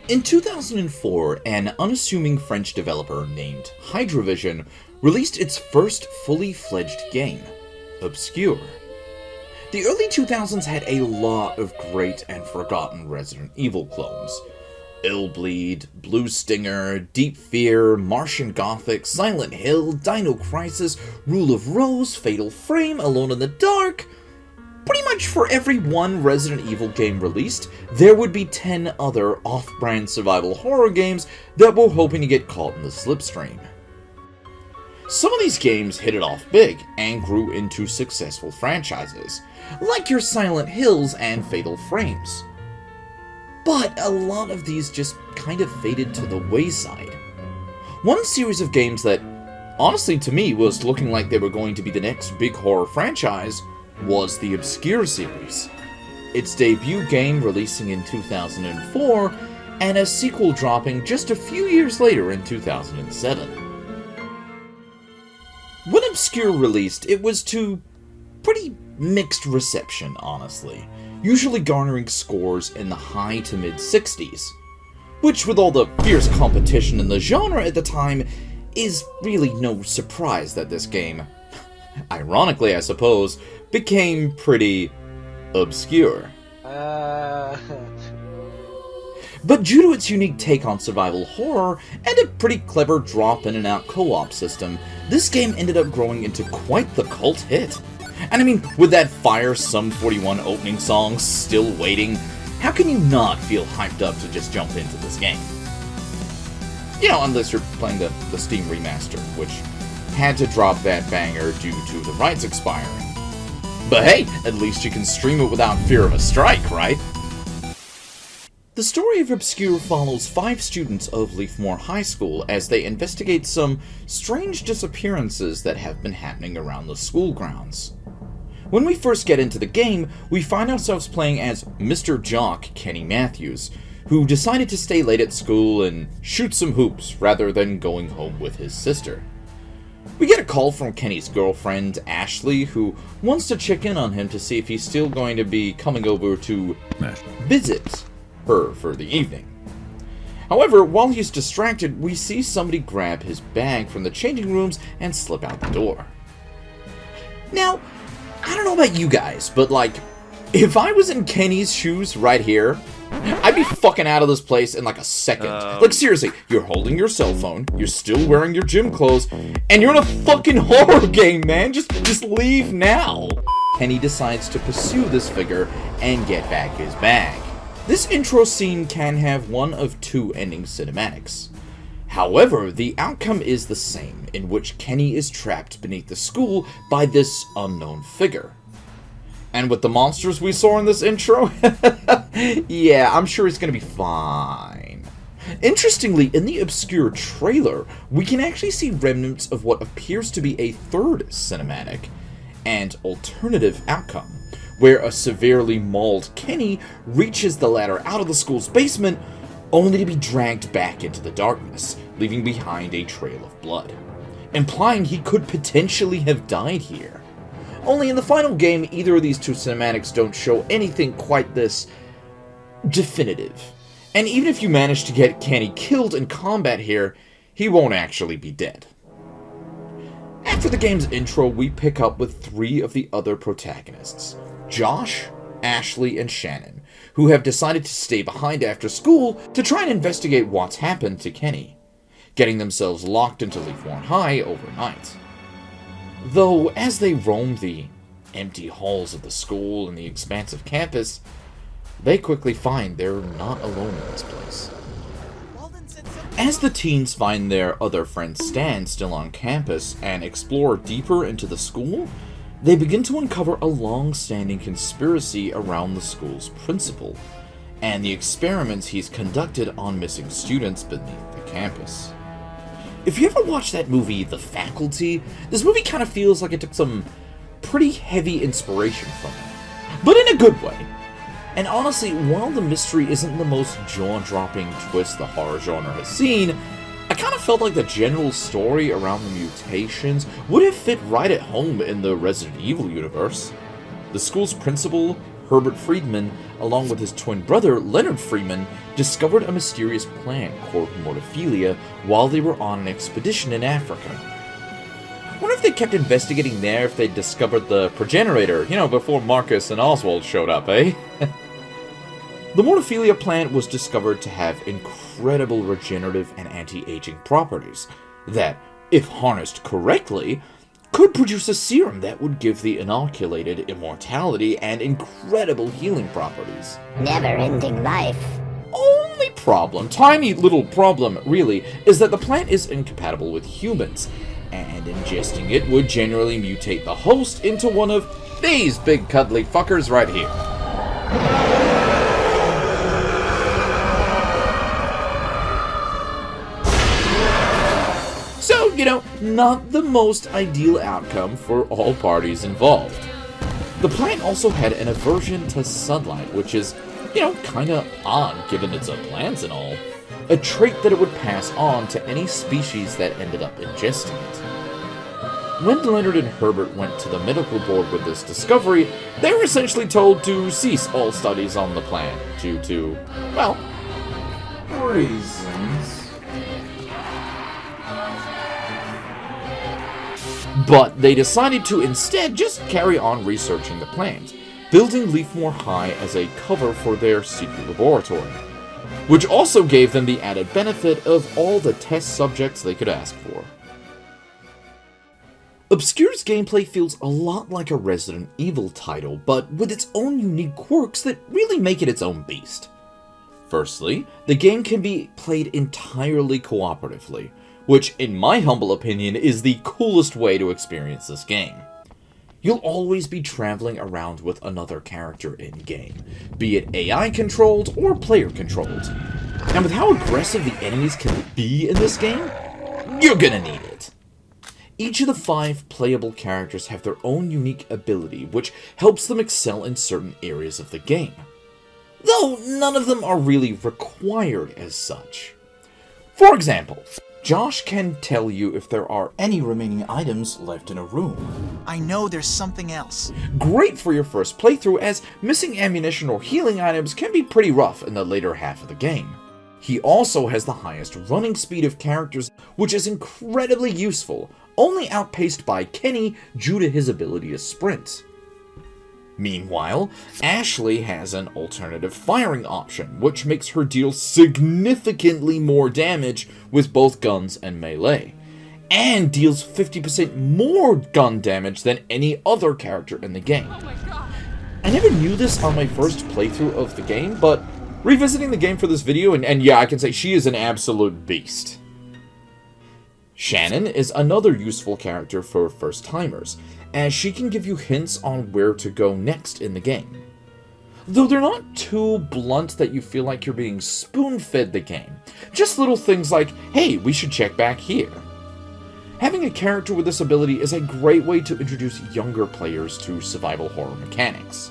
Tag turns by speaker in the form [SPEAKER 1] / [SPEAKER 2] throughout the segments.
[SPEAKER 1] In 2004, an unassuming French developer named Hydravision released its first fully fledged game, ObsCure. The early 2000s had a lot of great and forgotten Resident Evil clones. Illbleed, Blue Stinger, Deep Fear, Martian Gothic, Silent Hill, Dino Crisis, Rule of Rose, Fatal Frame, Alone in the Dark. Pretty much for every one Resident Evil game released, there would be 10 other off-brand survival horror games that were hoping to get caught in the slipstream. Some of these games hit it off big and grew into successful franchises, like your Silent Hills and Fatal Frames. But a lot of these just kind of faded to the wayside. One series of games that, honestly to me, was looking like they were going to be the next big horror franchise was the ObsCure series. Its debut game releasing in 2004, and a sequel dropping just a few years later in 2007. When ObsCure released, it was to pretty mixed reception, honestly, usually garnering scores in the high to mid-60s, which with all the fierce competition in the genre at the time, is really no surprise that this game, ironically I suppose, became pretty obscure. But due to its unique take on survival horror, and a pretty clever drop-in-and-out co-op system, this game ended up growing into quite the cult hit. And I mean, with that fire Sum 41 opening song still waiting, how can you not feel hyped up to just jump into this game? You know, unless you're playing the Steam remaster, which had to drop that banger due to the rights expiring. But hey, at least you can stream it without fear of a strike, right? The story of ObsCure follows 5 students of Leafmore High School as they investigate some strange disappearances that have been happening around the school grounds. When we first get into the game, we find ourselves playing as Mr. Jock Kenny Matthews, who decided to stay late at school and shoot some hoops rather than going home with his sister. We get a call from Kenny's girlfriend, Ashley, who wants to check in on him to see if he's still going to be coming over to visit her for the evening. However, while he's distracted, we see somebody grab his bag from the changing rooms and slip out the door. Now, I don't know about you guys, but like, if I was in Kenny's shoes right here, I'd be fucking out of this place in like a second. Like seriously, you're holding your cell phone, you're still wearing your gym clothes, and you're in a fucking horror game, man. Just leave now. Kenny decides to pursue this figure and get back his bag. This intro scene can have one of 2 ending cinematics. However, the outcome is the same, in which Kenny is trapped beneath the school by this unknown figure. And with the monsters we saw in this intro, yeah, I'm sure he's gonna be fine. Interestingly, in the ObsCure trailer, we can actually see remnants of what appears to be a 3rd cinematic and alternative outcome, where a severely mauled Kenny reaches the ladder out of the school's basement, only to be dragged back into the darkness, leaving behind a trail of blood, implying he could potentially have died here. Only in the final game, either of these 2 cinematics don't show anything quite this definitive. And even if you manage to get Kenny killed in combat here, he won't actually be dead. After the game's intro, we pick up with 3 of the other protagonists, Josh, Ashley, and Shannon, who have decided to stay behind after school to try and investigate what's happened to Kenny, getting themselves locked into Leafmore High overnight. Though, as they roam the empty halls of the school and the expansive campus, they quickly find they're not alone in this place. As the teens find their other friend Stan still on campus and explore deeper into the school, they begin to uncover a long-standing conspiracy around the school's principal, and the experiments he's conducted on missing students beneath the campus. If you ever watched that movie, The Faculty, this movie kind of feels like it took some pretty heavy inspiration from it, but in a good way. And honestly, while the mystery isn't the most jaw-dropping twist the horror genre has seen, I kind of felt like the general story around the mutations would have fit right at home in the Resident Evil universe. The school's principal, Herbert Friedman, along with his twin brother Leonard Freeman, discovered a mysterious plant called mortophilia while they were on an expedition in Africa. I wonder if they kept investigating there if they discovered the progenitor, before Marcus and Oswald showed up, eh? The mortophilia plant was discovered to have incredible regenerative and anti-aging properties that, if harnessed correctly, could produce a serum that would give the inoculated immortality and incredible healing properties.
[SPEAKER 2] Never-ending life.
[SPEAKER 1] Only problem, tiny little problem really, is that the plant is incompatible with humans, and ingesting it would generally mutate the host into one of these big cuddly fuckers right here. So, not the most ideal outcome for all parties involved. The plant also had an aversion to sunlight, which is, kinda odd given it's a plant and all. A trait that it would pass on to any species that ended up ingesting it. When Leonard and Herbert went to the medical board with this discovery, they were essentially told to cease all studies on the plant due to, well, reasons. But they decided to instead just carry on researching the plant, building Leafmore High as a cover for their secret laboratory, which also gave them the added benefit of all the test subjects they could ask for. ObsCure's gameplay feels a lot like a Resident Evil title, but with its own unique quirks that really make it its own beast. Firstly, the game can be played entirely cooperatively, which, in my humble opinion, is the coolest way to experience this game. You'll always be traveling around with another character in-game, be it AI-controlled or player-controlled. And with how aggressive the enemies can be in this game, you're gonna need it. Each of the 5 playable characters have their own unique ability, which helps them excel in certain areas of the game. Though none of them are really required as such. For example, Josh can tell you if there are any remaining items left in a room.
[SPEAKER 3] I know there's something else.
[SPEAKER 1] Great for your first playthrough, as missing ammunition or healing items can be pretty rough in the later half of the game. He also has the highest running speed of characters, which is incredibly useful, only outpaced by Kenny due to his ability to sprint. Meanwhile, Ashley has an alternative firing option, which makes her deal significantly more damage with both guns and melee, and deals 50% more gun damage than any other character in the game. I never knew this on my first playthrough of the game, but revisiting the game for this video, and yeah, I can say she is an absolute beast. Shannon is another useful character for first-timers, as she can give you hints on where to go next in the game. Though they're not too blunt that you feel like you're being spoon-fed the game, just little things like, hey, we should check back here. Having a character with this ability is a great way to introduce younger players to survival horror mechanics.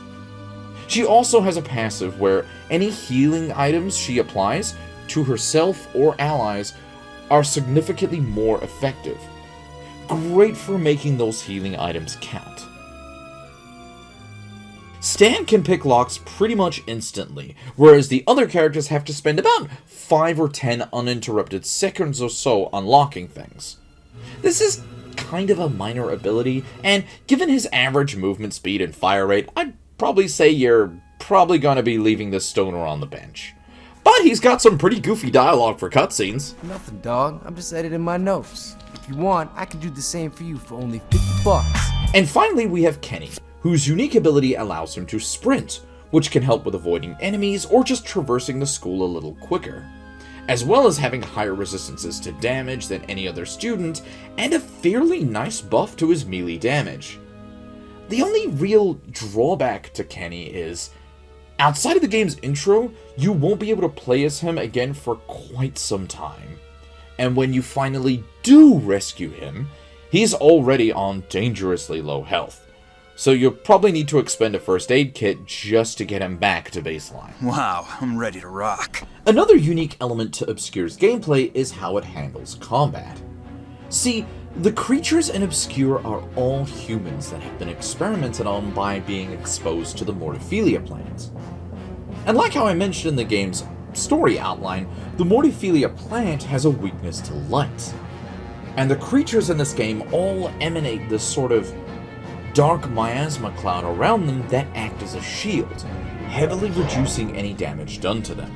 [SPEAKER 1] She also has a passive where any healing items she applies to herself or allies are significantly more effective. Great for making those healing items count. Stan can pick locks pretty much instantly, whereas the other characters have to spend about 5 or 10 uninterrupted seconds or so unlocking things. This is kind of a minor ability, and given his average movement speed and fire rate, I'd probably say you're probably gonna be leaving this stoner on the bench. But he's got some pretty goofy dialogue for cutscenes.
[SPEAKER 4] Nothing, dog. I'm just editing my notes. If you want, I can do the same for you for only $50.
[SPEAKER 1] And finally, we have Kenny, whose unique ability allows him to sprint, which can help with avoiding enemies or just traversing the school a little quicker, as well as having higher resistances to damage than any other student, and a fairly nice buff to his melee damage. The only real drawback to Kenny is, outside of the game's intro, you won't be able to play as him again for quite some time. And when you finally do rescue him, he's already on dangerously low health. So you'll probably need to expend a first aid kit just to get him back to baseline.
[SPEAKER 3] Wow, I'm ready to rock.
[SPEAKER 1] Another unique element to ObsCure's gameplay is how it handles combat. See, the creatures in ObsCure are all humans that have been experimented on by being exposed to the mortophilia plant. And like how I mentioned in the game's story outline, the Mortophilia plant has a weakness to light. And the creatures in this game all emanate this sort of dark miasma cloud around them that act as a shield, heavily reducing any damage done to them.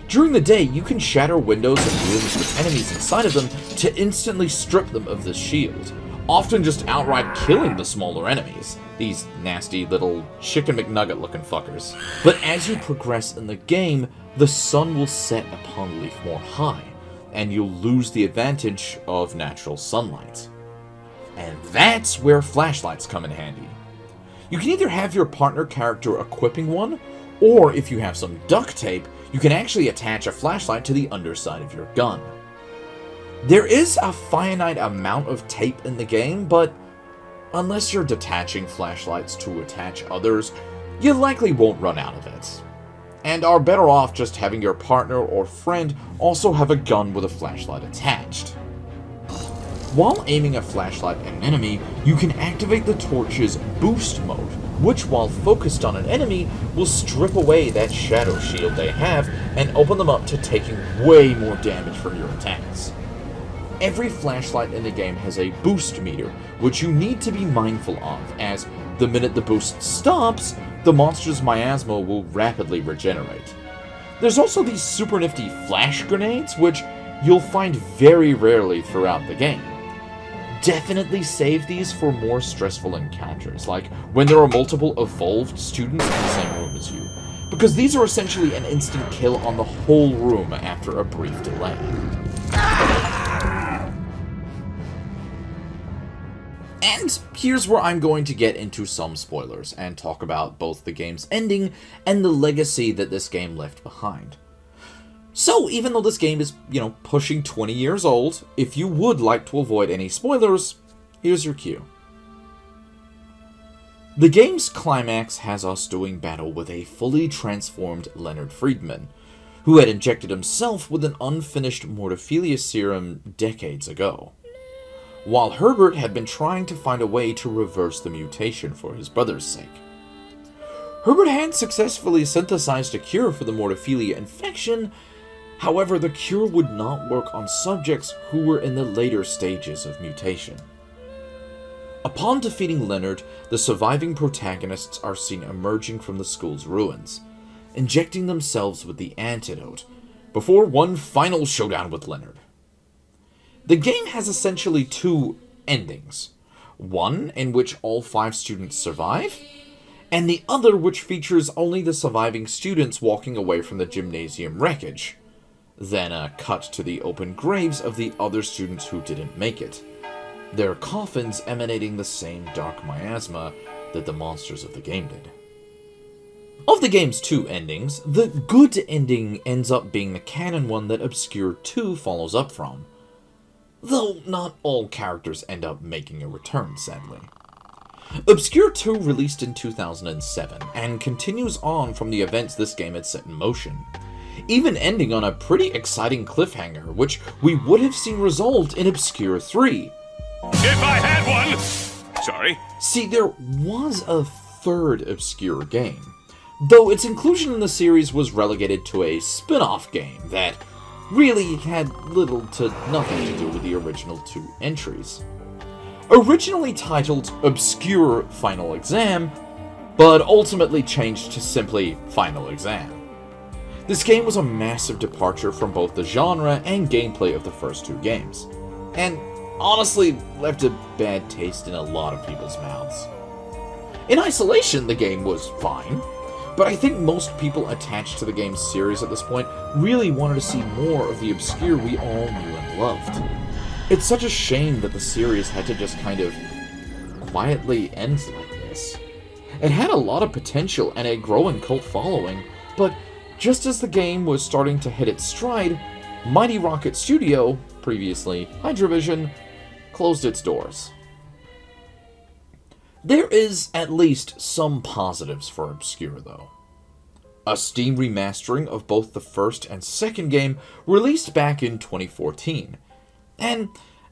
[SPEAKER 1] During the day, you can shatter windows and rooms with enemies inside of them to instantly strip them of this shield, often just outright killing the smaller enemies, these nasty little chicken McNugget looking fuckers. But as you progress in the game, the sun will set upon Leaf more high, and you'll lose the advantage of natural sunlight. And that's where flashlights come in handy. You can either have your partner character equipping one, or if you have some duct tape, you can actually attach a flashlight to the underside of your gun. There is a finite amount of tape in the game, but unless you're detaching flashlights to attach others, you likely won't run out of it. And are better off just having your partner or friend also have a gun with a flashlight attached. While aiming a flashlight at an enemy, you can activate the torch's boost mode, which while focused on an enemy, will strip away that shadow shield they have and open them up to taking way more damage from your attacks. Every flashlight in the game has a boost meter, which you need to be mindful of, as the minute the boost stops, the monster's miasma will rapidly regenerate. There's also these super nifty flash grenades, which you'll find very rarely throughout the game. Definitely save these for more stressful encounters, like when there are multiple evolved students in the same room as you, because these are essentially an instant kill on the whole room after a brief delay. And here's where I'm going to get into some spoilers and talk about both the game's ending and the legacy that this game left behind. So, even though this game is, pushing 20 years old, if you would like to avoid any spoilers, here's your cue. The game's climax has us doing battle with a fully transformed Leonard Friedman, who had injected himself with an unfinished Mortophilia serum decades ago, while Herbert had been trying to find a way to reverse the mutation for his brother's sake. Herbert had successfully synthesized a cure for the Mortophilia infection. However, the cure would not work on subjects who were in the later stages of mutation. Upon defeating Leonard, the surviving protagonists are seen emerging from the school's ruins, injecting themselves with the antidote, before one final showdown with Leonard. The game has essentially two endings, one in which all 5 students survive, and the other which features only the surviving students walking away from the gymnasium wreckage. Then a cut to the open graves of the other students who didn't make it, their coffins emanating the same dark miasma that the monsters of the game did. Of the game's 2 endings, the good ending ends up being the canon one that ObsCure 2 follows up from, though not all characters end up making a return, sadly. ObsCure 2 released in 2007, and continues on from the events this game had set in motion, even ending on a pretty exciting cliffhanger, which we would have seen resolved in ObsCure 3.
[SPEAKER 2] If I had one! Sorry.
[SPEAKER 1] See, there was a third ObsCure game, though its inclusion in the series was relegated to a spin-off game that really had little to nothing to do with the original 2 entries. Originally titled ObsCure Final Exam, but ultimately changed to simply Final Exam. This game was a massive departure from both the genre and gameplay of the first 2 games, and honestly left a bad taste in a lot of people's mouths. In isolation, the game was fine, but I think most people attached to the game's series at this point really wanted to see more of the ObsCure we all knew and loved. It's such a shame that the series had to just kind of quietly end like this. It had a lot of potential and a growing cult following, but just as the game was starting to hit its stride, Mighty Rocket Studio, previously Hydrovision, closed its doors. There is at least some positives for ObsCure, though. A Steam remastering of both the first and second game released back in 2014, and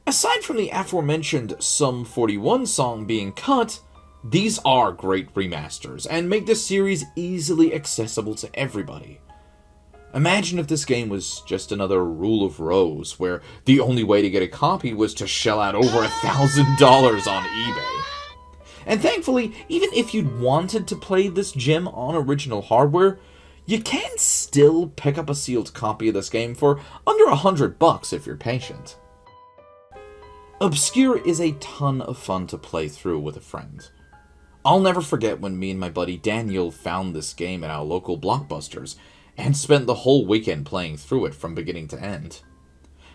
[SPEAKER 1] aside from the aforementioned Sum 41 song being cut, These are great remasters, and make this series easily accessible to everybody. Imagine if this game was just another Rule of Rose, where the only way to get a copy was to shell out over $1,000 on eBay. And thankfully, even if you'd wanted to play this gem on original hardware, you can still pick up a sealed copy of this game for under $100 if you're patient. ObsCure is a ton of fun to play through with a friend. I'll never forget when me and my buddy Daniel found this game at our local Blockbusters and spent the whole weekend playing through it from beginning to end.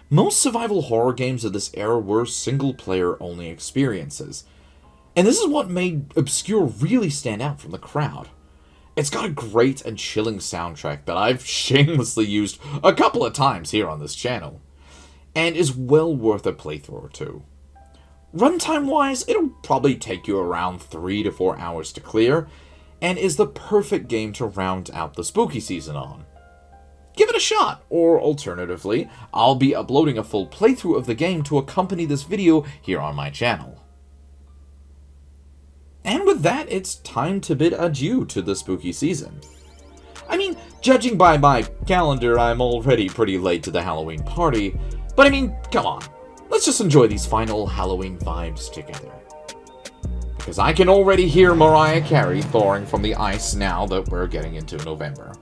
[SPEAKER 1] Most survival horror games of this era were single-player only experiences, and this is what made ObsCure really stand out from the crowd. It's got a great and chilling soundtrack that I've shamelessly used a couple of times here on this channel, and is well worth a playthrough or two. Runtime-wise, it'll probably take you around 3 to 4 hours to clear, and is the perfect game to round out the spooky season on. Give it a shot, or alternatively, I'll be uploading a full playthrough of the game to accompany this video here on my channel. And with that, it's time to bid adieu to the spooky season. I mean, judging by my calendar, I'm already pretty late to the Halloween party, but I mean, come on, let's just enjoy these final Halloween vibes together. Because I can already hear Mariah Carey thawing from the ice now that we're getting into November.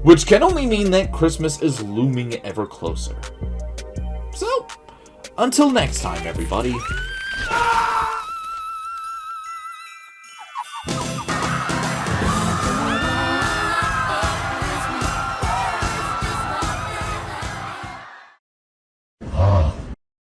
[SPEAKER 1] Which can only mean that Christmas is looming ever closer. So, until next time, everybody.